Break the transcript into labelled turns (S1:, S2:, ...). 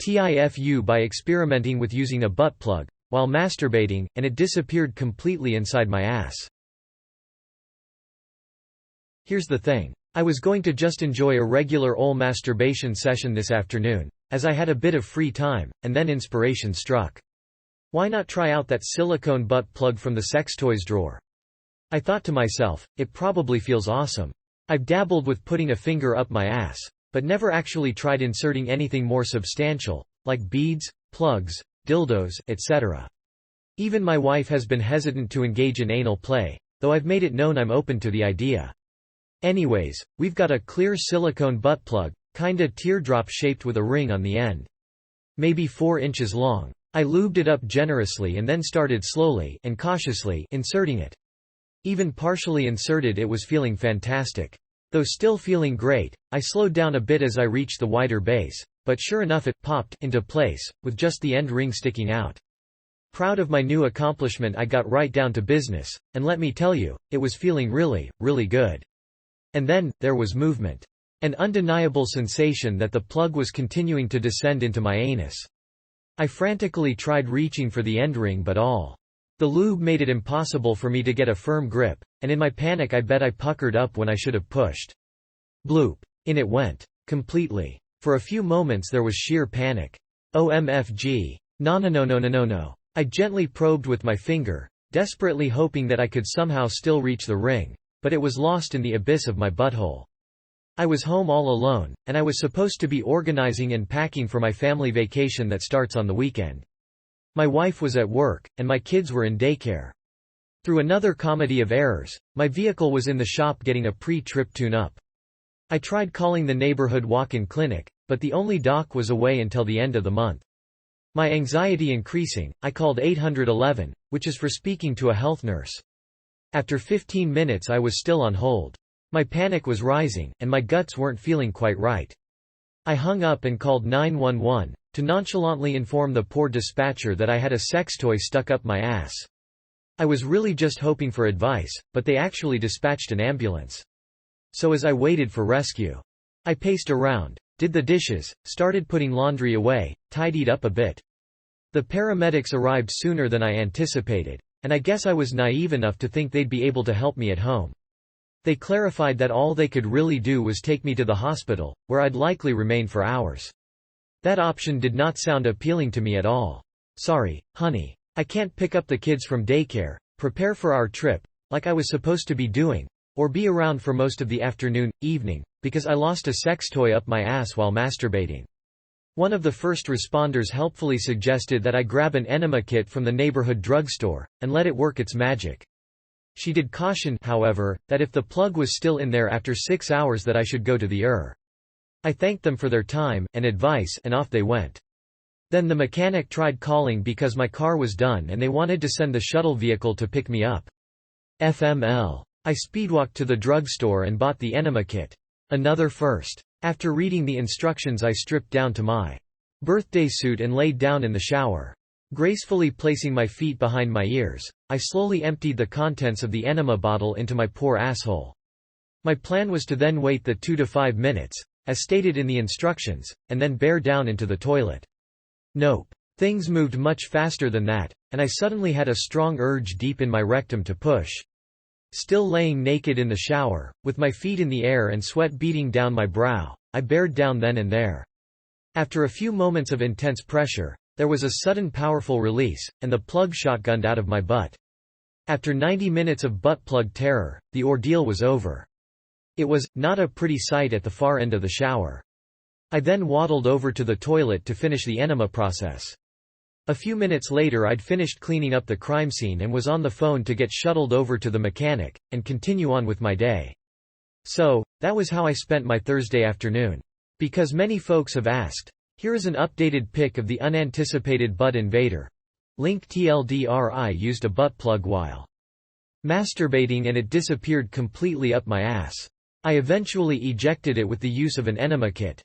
S1: TIFU by experimenting with using a butt plug while masturbating, and it disappeared completely inside my ass. Here's the thing. I was going to just enjoy a regular ol' masturbation session this afternoon, as I had a bit of free time, and then inspiration struck. Why not try out that silicone butt plug from the sex toys drawer? I thought to myself, it probably feels awesome. I've dabbled with putting a finger up my ass, but never actually tried inserting anything more substantial, like beads, plugs, dildos, etc. Even my wife has been hesitant to engage in anal play, though I've made it known I'm open to the idea. Anyways, we've got a clear silicone butt plug, kinda teardrop shaped with a ring on the end. Maybe 4 inches long. I lubed it up generously and then started slowly and cautiously inserting it. Even partially inserted, it was feeling fantastic. Though still feeling great, I slowed down a bit as I reached the wider base, but sure enough it popped into place, with just the end ring sticking out. Proud of my new accomplishment, I got right down to business, and let me tell you, it was feeling really, really good. And then, there was movement. An undeniable sensation that the plug was continuing to descend into my anus. I frantically tried reaching for the end ring, but all the lube made it impossible for me to get a firm grip, and in my panic I bet I puckered up when I should have pushed. Bloop. In it went. Completely. For a few moments there was sheer panic. OMFG. No. I gently probed with my finger, desperately hoping that I could somehow still reach the ring, but it was lost in the abyss of my butthole. I was home all alone, and I was supposed to be organizing and packing for my family vacation that starts on the weekend. My wife was at work, and my kids were in daycare. Through another comedy of errors, my vehicle was in the shop getting a pre-trip tune-up. I tried calling the neighborhood walk-in clinic, but the only doc was away until the end of the month. My anxiety increasing, I called 811, which is for speaking to a health nurse. After 15 minutes I was still on hold. My panic was rising, and my guts weren't feeling quite right. I hung up and called 911, to nonchalantly inform the poor dispatcher that I had a sex toy stuck up my ass. I was really just hoping for advice, but they actually dispatched an ambulance. So as I waited for rescue, I paced around, did the dishes, started putting laundry away, tidied up a bit. The paramedics arrived sooner than I anticipated, and I guess I was naive enough to think they'd be able to help me at home. They clarified that all they could really do was take me to the hospital, where I'd likely remain for hours. That option did not sound appealing to me at all. Sorry, honey. I can't pick up the kids from daycare, prepare for our trip, like I was supposed to be doing, or be around for most of the afternoon, evening, because I lost a sex toy up my ass while masturbating. One of the first responders helpfully suggested that I grab an enema kit from the neighborhood drugstore, and let it work its magic. She did caution, however, that if the plug was still in there after 6 hours that I should go to the ER. I thanked them for their time and advice, and off they went. Then the mechanic tried calling because my car was done and they wanted to send the shuttle vehicle to pick me up. FML. I speedwalked to the drugstore and bought the enema kit. Another first. After reading the instructions I stripped down to my birthday suit and laid down in the shower. Gracefully placing my feet behind my ears, I slowly emptied the contents of the enema bottle into my poor asshole. My plan was to then wait the 2 to 5 minutes, as stated in the instructions, and then bear down into the toilet. Nope. Things moved much faster than that, and I suddenly had a strong urge deep in my rectum to push. Still laying naked in the shower, with my feet in the air and sweat beating down my brow, I bared down then and there. After a few moments of intense pressure, there was a sudden powerful release, and the plug shotgunned out of my butt. After 90 minutes of butt plug terror, the ordeal was over. It was not a pretty sight at the far end of the shower. I then waddled over to the toilet to finish the enema process. A few minutes later I'd finished cleaning up the crime scene and was on the phone to get shuttled over to the mechanic, and continue on with my day. So, that was how I spent my Thursday afternoon. Because many folks have asked, here is an updated pic of the unanticipated butt invader. Link TLDR: I used a butt plug while masturbating and it disappeared completely up my ass. I eventually ejected it with the use of an enema kit.